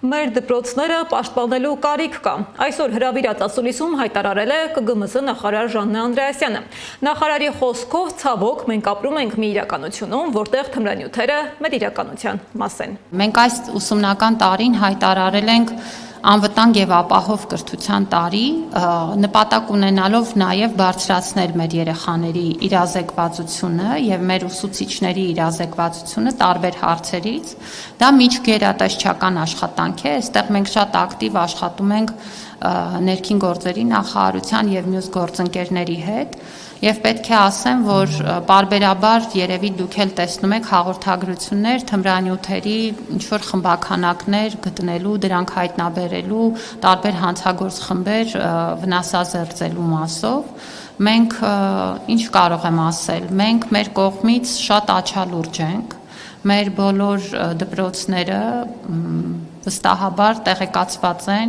Մեր դպրոցները պաշտպանելու կարիք կա։ Այսօր հրավիրած ասուլիսում հայտարարել է ԿԳՄՍ նախարար Ժաննե Անդրեասյանը։ Նախարարի խոսքով ցավոք մենք ապրում ենք մի իրականությունում, որտեղ թմրանյութերը մեր իրականության մաս են։ Մենք այս ուսումնական տարին հայտարարել ենք անվտանգ եւ ապահով կրթության տարի, նպատակ ունենալով նաեւ բարձրացնել մեր երեխաների իրազեկվածությունը եւ մեր ուսուցիչների իրազեկվածությունը տարբեր հարցերից։ Դա միջգերատեսչական աշխատանք է, այստեղ մենք շատ ակտիվ աշխատում ենք ներքին գործերի նախարարության եւ մյուս գործընկերների հետ եւ պետք է ասեմ, որ պարբերաբար երևի դուք էլ տեսնում եք հաղորդագրություններ թմրանյութերի ինչ-որ խմբականակներ գտնելու, դրանք հայտնաբերելու, տարբեր հանցագործ խմբեր վնասազերծելու մասով։ Մենք ինչ կարող եմ ասել, մենք մեր կողմից շատ աչալուրջ ենք, մեր բոլոր դպրոցները վստահաբար տեղեկացված են